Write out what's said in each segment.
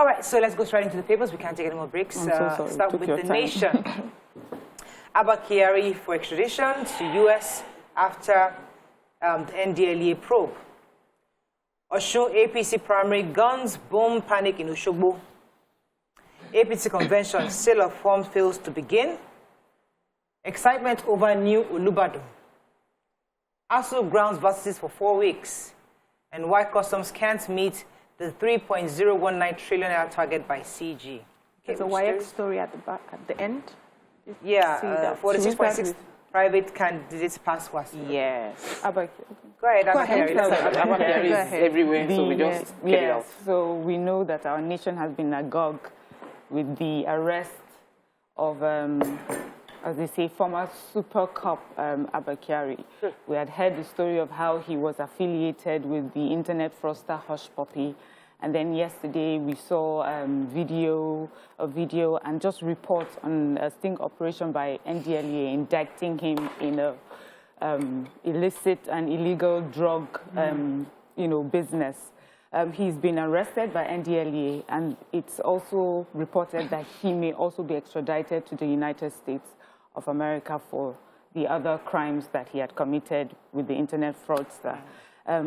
All right, so let's go straight into the papers. We can't take any more breaks. Start with The Nation. Abba Kyari for extradition to U.S. after the NDLEA probe. Osun APC primary, guns, boom, panic in Oshogbo. APC convention, sale of forms fails to begin. Excitement over new Olubadan. ASU grounds versus for 4 weeks. And why customs can't meet the 3.019 trillion naira target by CG. There's a YX story at the back, at the end. Yeah, 46.6 private candidates pass was. Yes. Go ahead, Abba Kyari is everywhere, so we just get it out. So we know that our nation has been agog with the arrest of, as they say, former Super Cop Abba Kyari. We had heard the story of how he was affiliated with the internet fraudster Hush Puppy. And then yesterday we saw a video and just reports on a sting operation by NDLEA indicting him in a illicit and illegal drug business. He's been arrested by NDLEA, and it's also reported that he may also be extradited to the United States of America for the other crimes that he had committed with the internet fraudster.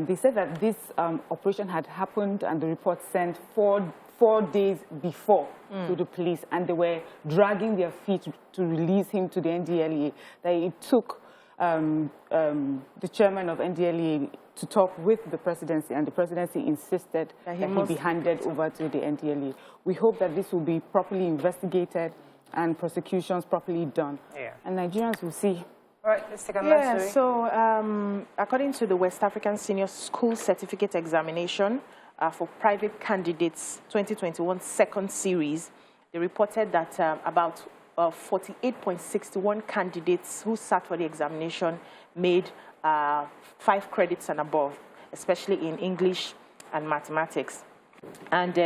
They said that this operation had happened, and the report sent four days before to the police, and they were dragging their feet to release him to the NDLEA. That it took the chairman of NDLEA to talk with the presidency, and the presidency insisted that he be handed over to the NDLEA. We hope that this will be properly investigated and prosecutions properly done. Yeah. And Nigerians will see. All right, let's take a story. So according to the West African Senior School Certificate Examination for private candidates 2021 second series, they reported that about 48.61 candidates who sat for the examination made 5 credits and above, especially in English and mathematics. And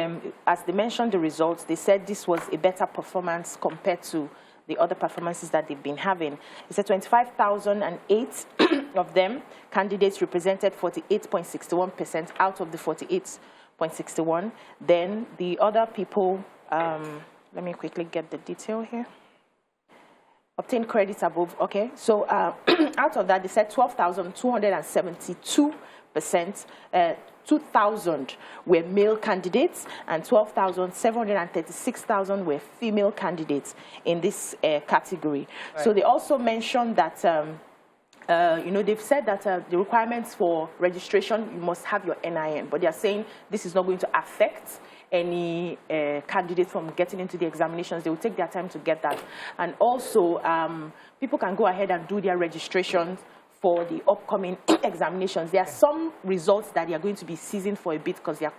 as they mentioned the results, they said this was a better performance compared to the other performances that they've been having. They said 25,008 of them, candidates represented 48.61% out of the 48.61. Then the other people, let me quickly get the detail here. Obtained credits above, okay. So out of that, they said 12,272%, 2,000 were male candidates, and 12,736,000 were female candidates in this category. Right. So they also mentioned that, they've said that the requirements for registration, you must have your NIN, but they are saying this is not going to affect any candidate from getting into the examinations. They will take their time to get that. And also, people can go ahead and do their registrations for the upcoming examinations. There are some results that they are going to be seizing for a bit because they are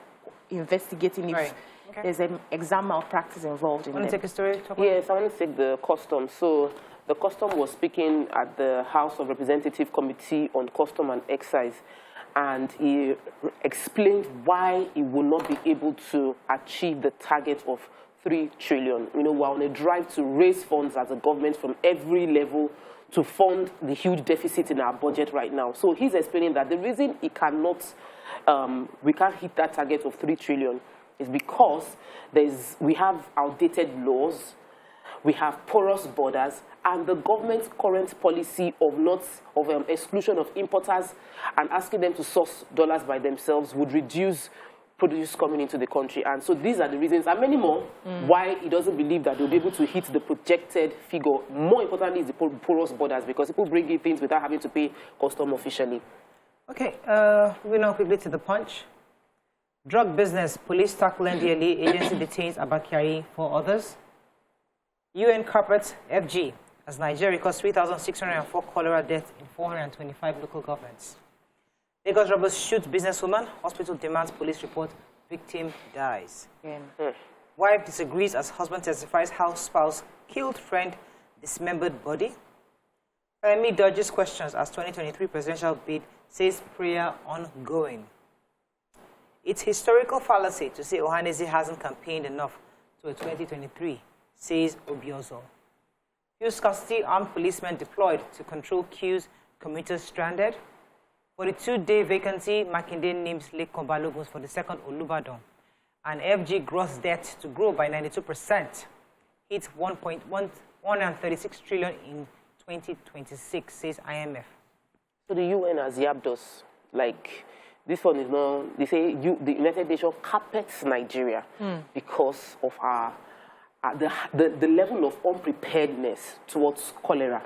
investigating if there's an exam malpractice involved in it. Want to take a story? Yes, I want to take the custom. So the custom was speaking at the House of Representative Committee on Custom and Excise, and he explained why he will not be able to achieve the target of 3 trillion. We're on a drive to raise funds as a government from every level to fund the huge deficit in our budget right now. So he's explaining that the reason he cannot, we can't hit that target of 3 trillion is because we have outdated laws, we have porous borders, and the government's current policy of exclusion of importers and asking them to source dollars by themselves would reduce produce coming into the country. And so these are the reasons, and many more, why he doesn't believe that they'll be able to hit the projected figure. More importantly is the porous borders, because people bring in things without having to pay custom officially. Okay, we now quickly to the punch. Drug business, police tackle NDLEA, agency detains Abba Kyari for others. UN corporate FG, as Nigeria records 3,604 cholera deaths in 425 local governments. Lagos robbers shoot businesswoman, hospital demands police report, victim dies. Wife disagrees as husband testifies how spouse killed friend, dismembered body. Femi dodges questions as 2023 presidential bid says prayer ongoing. It's historical fallacy to say Ohaneze hasn't campaigned enough to a 2023, says Obiozo. Few scarcity armed policemen deployed to control queues, commuters stranded. 42-day vacancy, Makinde names Lake Kombalogun for the second Olubadan. And FG gross debt to grow by 92%, hit 1.136 trillion in 2026, says IMF. So the UN has yabbed us, like, this one is not, they say the United Nations carpets Nigeria because of our, the level of unpreparedness towards cholera.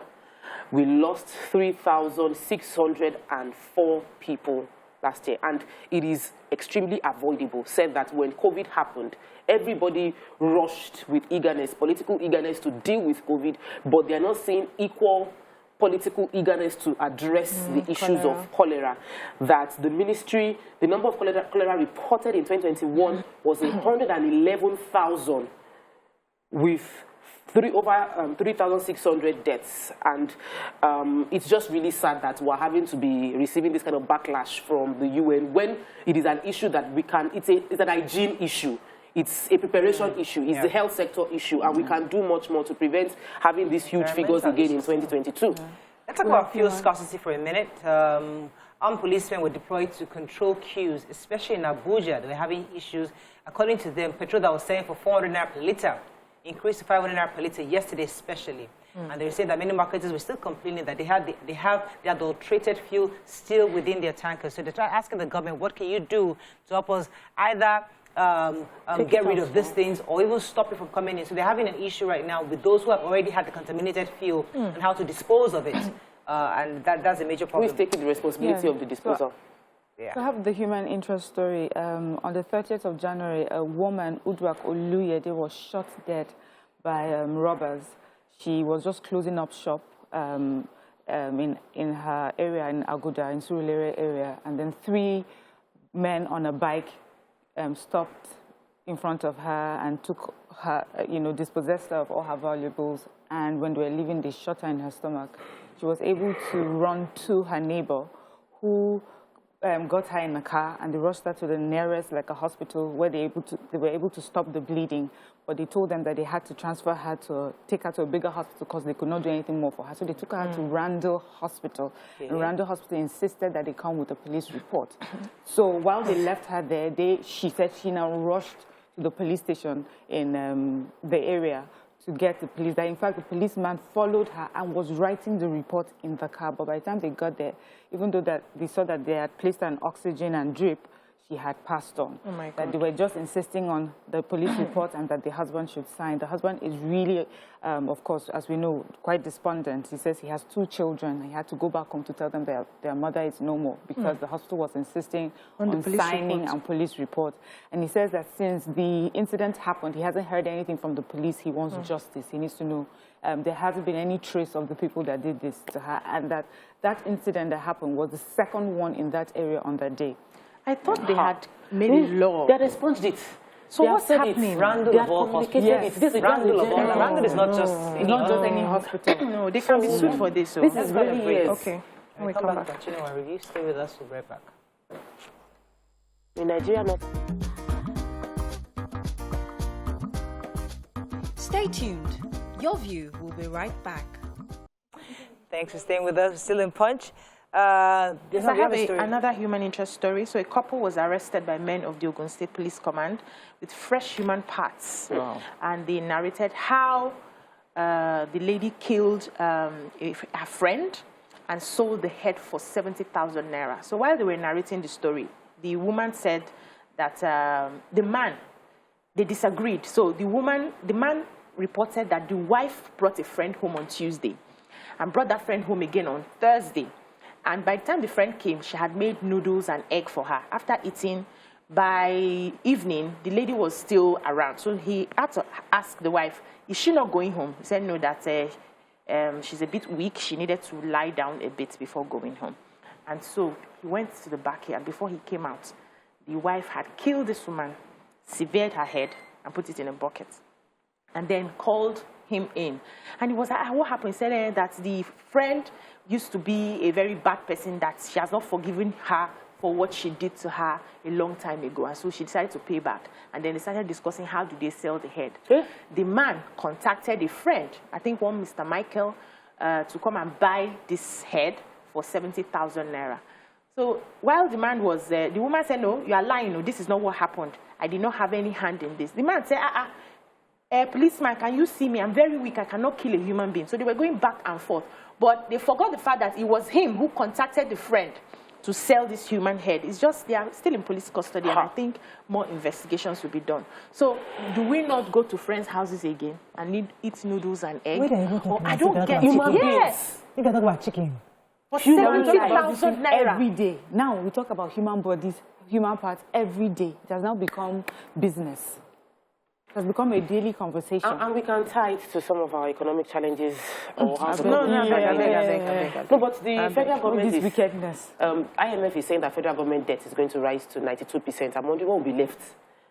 We lost 3,604 people last year, and it is extremely avoidable. Said that when COVID happened, everybody rushed with eagerness, political eagerness to deal with COVID, but they are not seeing equal political eagerness to address the issues of cholera. That the ministry, the number of cholera reported in 2021 was 111,000 with over 3,600 deaths, and it's just really sad that we're having to be receiving this kind of backlash from the UN when it is an issue that we can, it's an hygiene issue. It's a preparation issue. It's the health sector issue, and we can do much more to prevent having these huge figures again in 2022. Let's talk about fuel scarcity for a minute. Armed policemen were deployed to control queues, especially in Abuja. They were having issues. According to them, petrol that was selling for 400 naira per litre increased to 500 naira per litre yesterday, especially. And they were saying that many marketers were still complaining that they have the adulterated fuel still within their tankers. So they're asking the government, what can you do to help us either get rid of these things or even stop it from coming in? So they're having an issue right now with those who have already had the contaminated fuel and how to dispose of it. And that's a major problem. Who is taking the responsibility of the disposal? Yeah. So I have the human interest story. On the 30th of January, a woman, Udwak Oluyede, was shot dead by robbers. She was just closing up shop in her area in Aguda, in Surulere area, and then 3 men on a bike stopped in front of her and took her, dispossessed her of all her valuables. And when they were leaving, they shot her in her stomach. She was able to run to her neighbor, who got her in a car, and they rushed her to the nearest, like a hospital, where they were able to stop the bleeding. But they told them that they had to transfer her take her to a bigger hospital because they could not do anything more for her. So they took her to Randall Hospital. Okay. And Randall Hospital insisted that they come with a police report. So while they left her there, she said she now rushed to the police station in the area to get the police. That in fact, the policeman followed her and was writing the report in the car. But by the time they got there, even though that they saw that they had placed her on oxygen and drip, she had passed on. Oh my God. That they were just insisting on the police report and that the husband should sign. The husband is really, of course, as we know, quite despondent. He says he has 2 children. He had to go back home to tell them that their mother is no more because the hospital was insisting on signing and police report. And he says that since the incident happened, he hasn't heard anything from the police. He wants justice. He needs to know there hasn't been any trace of the people that did this to her, and that incident that happened was the 2nd one in that area on that day. I thought they had made a law. They had expunged it. So what's happening? Randall of all hospitals. Yes. This is Randall of all. Randall is not just any hospital. No, they can be sued for this. So. This is really Okay. When we come back, continue our review. Stay with us. We'll be right back. in Nigeria, not. Stay tuned. Your View will be right back. Thanks for staying with us. We're still in Punch. Yes, I have another human interest story. So a couple was arrested by men of the Ogun State Police Command with fresh human parts. Wow. And they narrated how the lady killed a friend and sold the head for 70,000 naira. So while they were narrating the story, the woman said that the man, they disagreed. So the man reported that the wife brought a friend home on Tuesday and brought that friend home again on Thursday. And by the time the friend came, she had made noodles and egg for her. After eating, by evening, the lady was still around. So he had to ask the wife, is she not going home? He said no, that she's a bit weak. She needed to lie down a bit before going home. And so he went to the backyard. Before he came out, the wife had killed this woman, severed her head, and put it in a bucket, and then called him in. And he was like, what happened? He said that the friend used to be a very bad person, that she has not forgiven her for what she did to her a long time ago. And so she decided to pay back. And then they started discussing how do they sell the head. The man contacted a friend, I think one Mr. Michael, to come and buy this head for 70,000 naira. So while the man was there, the woman said, no, you are lying. No, this is not what happened. I did not have any hand in this. The man said, policeman, can you see me? I'm very weak. I cannot kill a human being. So they were going back and forth. But they forgot the fact that it was him who contacted the friend to sell this human head. It's just they are still in police custody, and I think more investigations will be done. So do we not go to friends' houses again and eat noodles and eggs? I don't get human beings. Yes. You can talk about chicken. For Human 70,000 naira. every day. Now we talk about human bodies, human parts every day. It has now become business. It has become a daily conversation. And we can tie it to some of our economic challenges. Or how to No, but the federal government this is... wickedness. IMF is saying that federal government debt is going to rise to 92%. I'm wondering what will be left.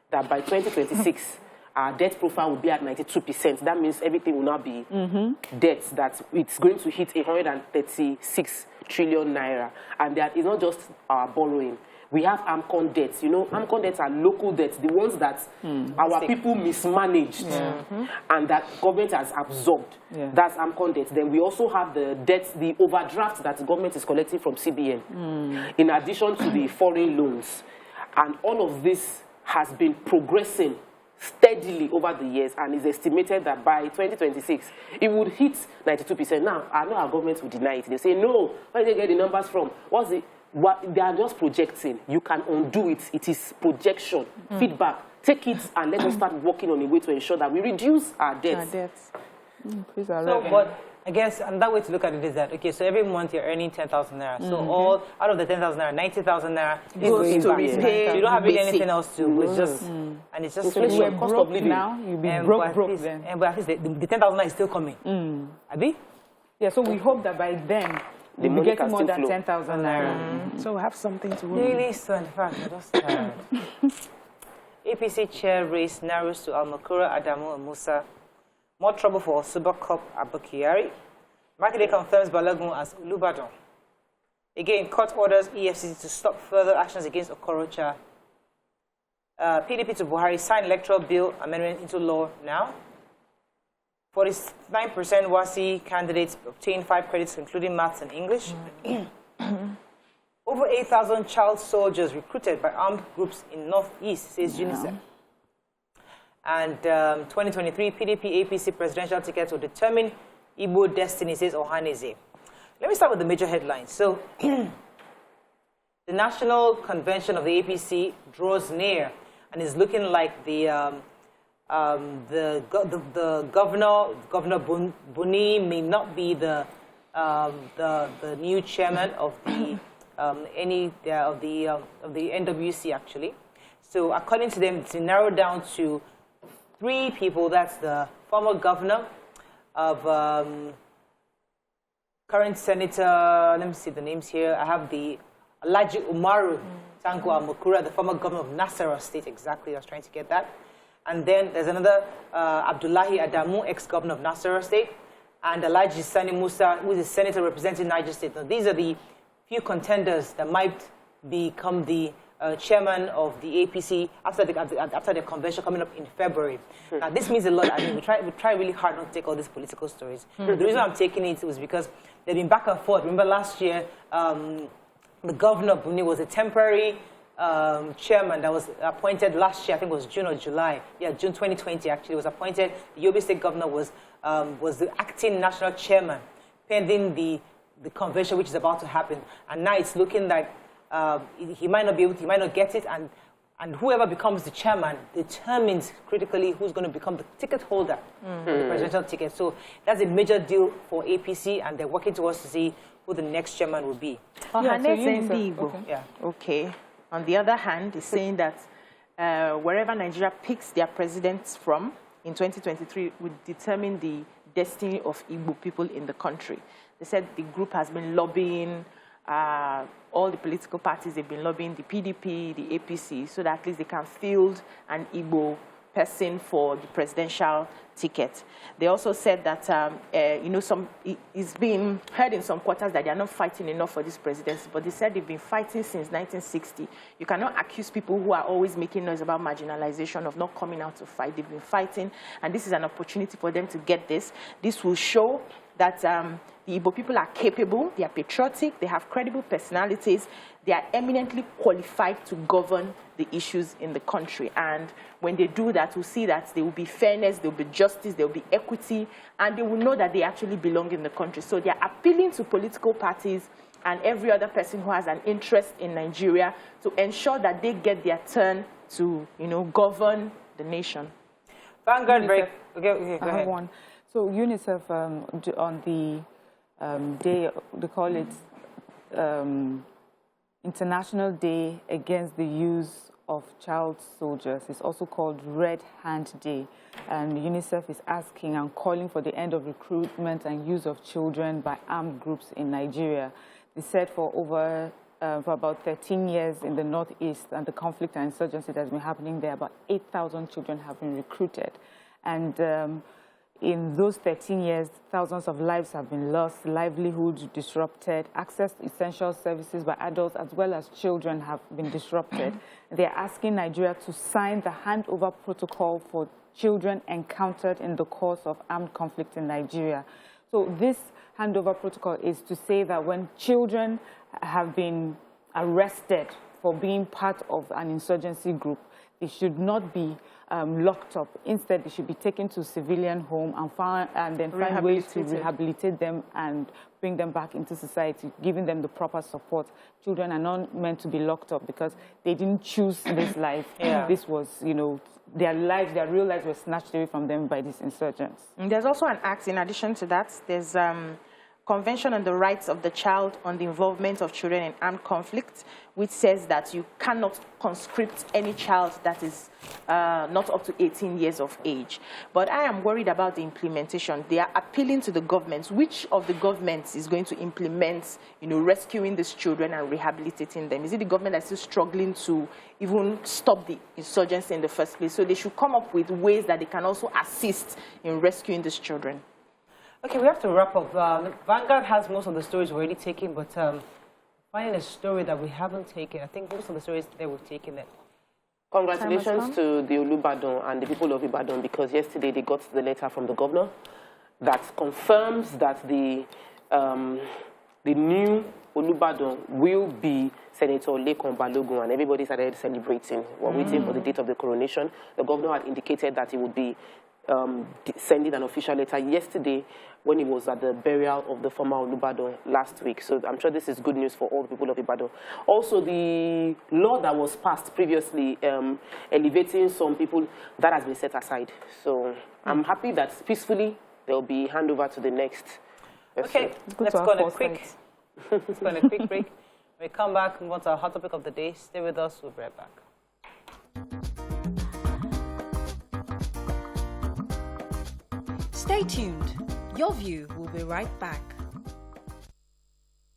That by 2026, our debt profile will be at 92%. That means everything will now be debt, that it's going to hit 136 trillion naira. And that is not just our borrowing. We have AMCON debts. You know, AMCON debts are local debts, the ones that our people mismanaged and that government has absorbed. That's AMCON debts. Then we also have the debts, the overdraft that the government is collecting from CBN, in addition to the foreign loans. And all of this has been progressing steadily over the years, and is estimated that by 2026, it would hit 92%. Now, I know our government will deny it. They say, no, where did they get the numbers from? What they are just projecting. You can undo it. It is projection, feedback. Take it and let us start working on a way to ensure that we reduce our debts. But I guess another way to look at it is that, okay, so every month you're earning 10,000 naira. So all out of the 10,000 naira, 90,000 naira is to repay. So you don't have really anything else to do. It's just, and it's just We're cost of living now. You'll be broke then. But at least the 10,000 naira is still coming. Abi? Yeah, so we hope that by then, we'll be getting more than 10,000 naira. So we have something to work Really, so in fact, I'm just tired. APC chair race narrows to Almakura, Adamu, and Musa. More trouble for Super Cup Abba Kyari. Makinde confirms Balogun as Olubadan. Again, court orders EFCC to stop further actions against Okorocha. PDP to Buhari sign electoral bill amendment into law now. 49% WASI candidates obtain 5 credits, including maths and English. Over 8,000 child soldiers recruited by armed groups in Northeast, says UNICEF. And 2023 PDP APC presidential tickets will determine Igbo destiny, says Ohaneze. Let me start with the major headlines. So, the National Convention of the APC draws near and is looking like the Governor Buni may not be the new chairman of the NWC actually. So according to them, it's narrowed down to 3 people. That's the former governor of current senator. Let me see the names here. I have the Alhaji Umaru Tanko Amakura, the former governor of Nasarawa State. Exactly, I was trying to get that. And then there's another Abdullahi Adamu, ex-governor of Nasarawa State, and Alhaji Sani Musa, who is a senator representing Niger State. Now, these are the few contenders that might become the chairman of the APC after the convention coming up in February. Now, this means a lot. I mean, we try really hard not to take all these political stories. The reason I'm taking it was because they've been back and forth. Remember last year, the governor of Buni was a temporary chairman that was appointed last year. I think it was June or July. Yeah, June 2020 actually was appointed. The Yobe State governor was the acting national chairman pending the convention which is about to happen. And now it's looking like he might not be able to, he might not get it, and whoever becomes the chairman determines critically who's going to become the ticket holder for the presidential ticket. So that's a major deal for APC, and they're working towards to see who the next chairman will be. Okay. On the other hand, it's saying that wherever Nigeria picks their presidents from in 2023 would determine the destiny of Igbo people in the country. They said the group has been lobbying all the political parties. They've been lobbying the PDP, the APC, so that at least they can field an Igbo person for the presidential ticket. They also said that, it's been heard in some quarters that they are not fighting enough for this presidency, but they said they've been fighting since 1960. You cannot accuse people who are always making noise about marginalization of not coming out to fight. They've been fighting, and this is an opportunity for them to get this. This will show that the Igbo people are capable, they are patriotic, they have credible personalities, they are eminently qualified to govern the issues in the country. And when they do that, we'll see that there will be fairness, there will be justice, there will be equity, and they will know that they actually belong in the country. So they are appealing to political parties and every other person who has an interest in Nigeria to ensure that they get their turn to, govern the nation. Vanguard break. Okay, go I have ahead. one. So UNICEF on the day, they call it International Day Against the Use of Child Soldiers. It's also called Red Hand Day. And UNICEF is asking and calling for the end of recruitment and use of children by armed groups in Nigeria. They said for about 13 years in the Northeast and the conflict and insurgency that's been happening there, about 8,000 children have been recruited. And in those 13 years, thousands of lives have been lost, livelihoods disrupted, access to essential services by adults as well as children have been disrupted. They're asking Nigeria to sign the handover protocol for children encountered in the course of armed conflict in Nigeria. So this handover protocol is to say that when children have been arrested for being part of an insurgency group, they should not be locked up. Instead, they should be taken to civilian home and then find ways to rehabilitate them and bring them back into society, giving them the proper support. Children are not meant to be locked up because they didn't choose this life. Yeah. This was, their lives, their real lives were snatched away from them by these insurgents. And there's also an act in addition to that. There's Convention on the Rights of the Child on the Involvement of Children in Armed Conflict, which says that you cannot conscript any child that is not up to 18 years of age. But I am worried about the implementation. They are appealing to the governments. Which of the governments is going to implement, rescuing these children and rehabilitating them? Is it the government that's still struggling to even stop the insurgency in the first place? So they should come up with ways that they can also assist in rescuing these children. Okay, we have to wrap up. Vanguard has most of the stories already taken, but finding a story that we haven't taken, I think most of the stories that we've taken it. Congratulations to the Olubadan and the people of Ibadan, because yesterday they got the letter from the governor that confirms that the new Olubadan will be Senator Lekon Balogun, and everybody started celebrating. We're waiting for the date of the coronation. The governor had indicated that he would be sending an official letter yesterday when he was at the burial of the former Olubadan last week. So I'm sure this is good news for all the people of Ibadan. Also, the law that was passed previously elevating some people, that has been set aside. So I'm happy that peacefully there will be handover to the next person. Okay, let's go on a quick break. When we come back, move on to our hot topic of the day. Stay with us, we'll be right back. Stay tuned. Your View will be right back.